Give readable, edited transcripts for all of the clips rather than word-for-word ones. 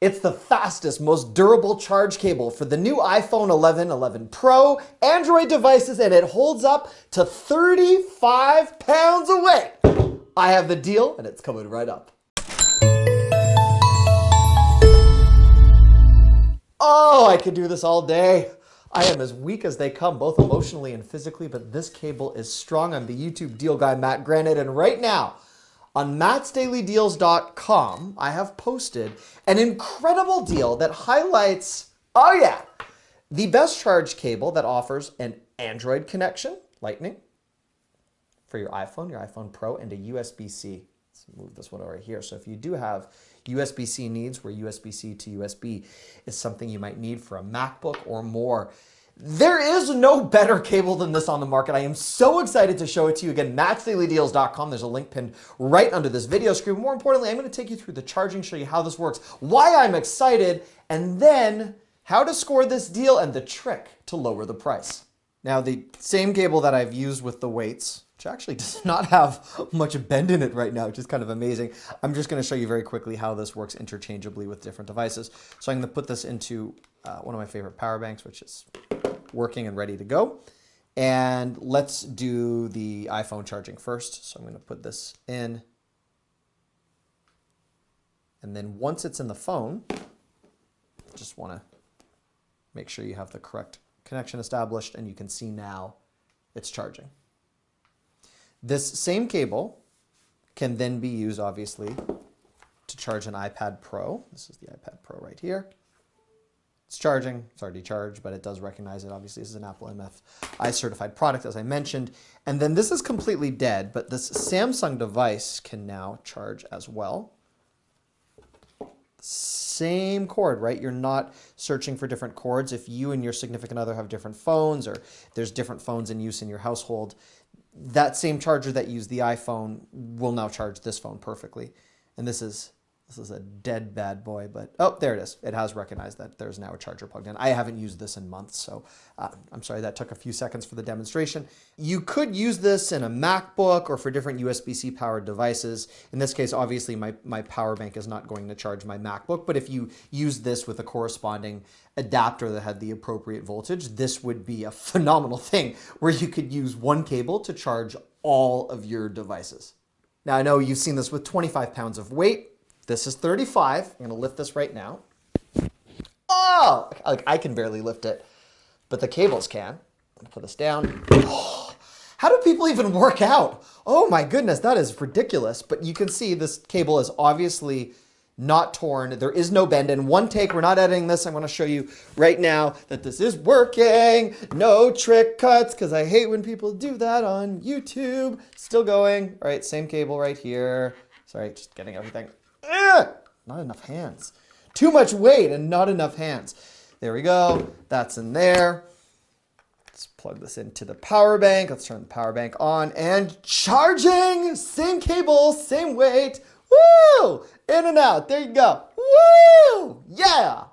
It's the fastest, most durable charge cable for the new iPhone 11, 11 Pro, Android devices, and it holds up to 35 pounds of weight. I have the deal, and it's coming right up. Oh, I could do this all day. I am as weak as they come, both emotionally and physically, but this cable is strong. I'm the YouTube deal guy, Matt Granite, and right now, on mattsdailydeals.com, I have posted an incredible deal that highlights, oh yeah, the best charge cable that offers an Android connection, Lightning, for your iPhone Pro, and a USB-C. Let's move this one over here. So if you do have USB-C needs, where USB-C to USB is something you might need for a MacBook or more, there is no better cable than this on the market. I am so excited to show it to you. Again, mattsdailydeals.com. There's a link pinned right under this video screen. More importantly, I'm going to take you through the charging, show you how this works, why I'm excited, and then how to score this deal and the trick to lower the price. Now, the same cable that I've used with the weights, which actually does not have much bend in it right now, which is kind of amazing. I'm just going to show you very quickly how this works interchangeably with different devices. So I'm going to put this into one of my favorite power banks, which is working and ready to go. And let's do the iPhone charging first. So I'm going to put this in. And then once it's in the phone, just want to make sure you have the correct connection established, and you can see now it's charging. This same cable can then be used, obviously, to charge an iPad Pro. This is the iPad Pro right here. It's charging. It's already charged, but it does recognize it. Obviously, this is an Apple MFI certified product, as I mentioned. And then this is completely dead, but this Samsung device can now charge as well. Same cord, right? You're not searching for different cords. If you and your significant other have different phones, or there's different phones in use in your household, that same charger that used the iPhone will now charge this phone perfectly. And this is a dead bad boy, but oh, there it is. It has recognized that there's now a charger plugged in. I haven't used this in months, so I'm sorry that took a few seconds for the demonstration. You could use this in a MacBook or for different USB-C powered devices. In this case, obviously my power bank is not going to charge my MacBook, but if you use this with a corresponding adapter that had the appropriate voltage, this would be a phenomenal thing where you could use one cable to charge all of your devices. Now, I know you've seen this with 25 pounds of weight. This is 35. I'm going to lift this right now. Oh, like I can barely lift it, but the cables can. I'm going to put this down. Oh, how do people even work out? Oh my goodness, that is ridiculous. But you can see this cable is obviously not torn. There is no bend. In one take, we're not editing this. I'm going to show you right now that this is working. No trick cuts, because I hate when people do that on YouTube. Still going. All right, same cable right here. Sorry, just getting everything. Not enough hands. Too much weight and not enough hands. There we go. That's in there. Let's plug this into the power bank. Let's turn the power bank on and charging. Same cable, same weight. Woo! In and out. There you go. Woo! Yeah!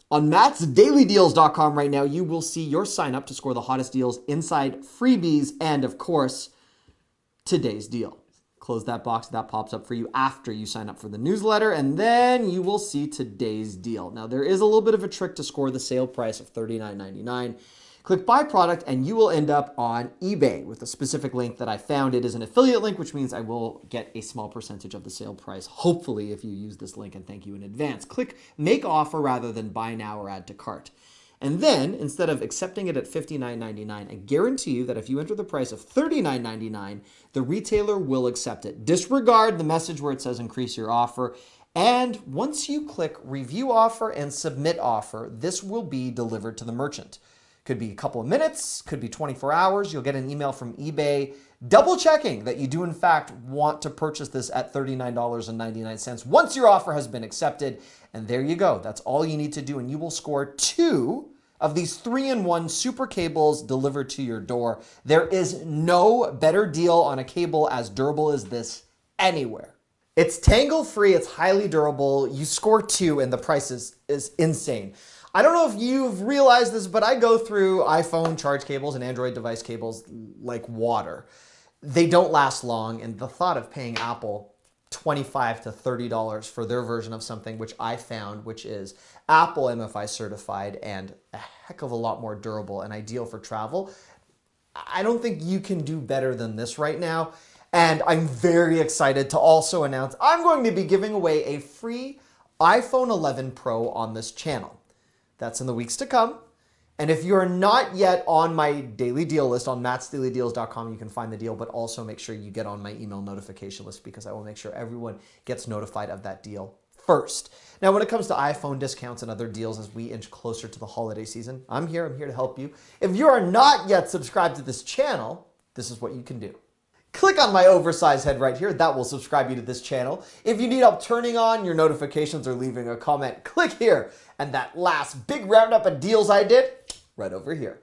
On mattsdailydeals.com right now, you will see your sign up to score the hottest deals, inside freebies, and of course, today's deal. Close that box, that pops up for you after you sign up for the newsletter, and then you will see today's deal. Now, there is a little bit of a trick to score the sale price of $39.99. Click buy product, and you will end up on eBay with a specific link that I found. It is an affiliate link, which means I will get a small percentage of the sale price, hopefully, if you use this link, and thank you in advance. Click make offer rather than buy now or add to cart. And then, instead of accepting it at $59.99, I guarantee you that if you enter the price of $39.99, the retailer will accept it. Disregard the message where it says increase your offer. And once you click review offer and submit offer, this will be delivered to the merchant. Could be a couple of minutes, could be 24 hours. You'll get an email from eBay double checking that you do in fact want to purchase this at $39.99 once your offer has been accepted. And there you go. That's all you need to do. And you will score 2 of these 3-in-1 super cables delivered to your door. There is no better deal on a cable as durable as this anywhere. It's tangle-free, it's highly durable. You score 2 and the price is insane. I don't know if you've realized this, but I go through iPhone charge cables and Android device cables like water. They don't last long, and the thought of paying Apple $25 to $30 for their version of something which I found, which is Apple MFI certified and a heck of a lot more durable and ideal for travel. I don't think you can do better than this right now. And I'm very excited to also announce I'm going to be giving away a free iPhone 11 Pro on this channel. That's in the weeks to come. And if you're not yet on my daily deal list on mattsdailydeals.com, you can find the deal, but also make sure you get on my email notification list because I will make sure everyone gets notified of that deal first. Now, when it comes to iPhone discounts and other deals as we inch closer to the holiday season, I'm here to help you. If you are not yet subscribed to this channel, this is what you can do. Click on my oversized head right here. That will subscribe you to this channel. If you need help turning on your notifications or leaving a comment, click here. And that last big roundup of deals I did, right over here.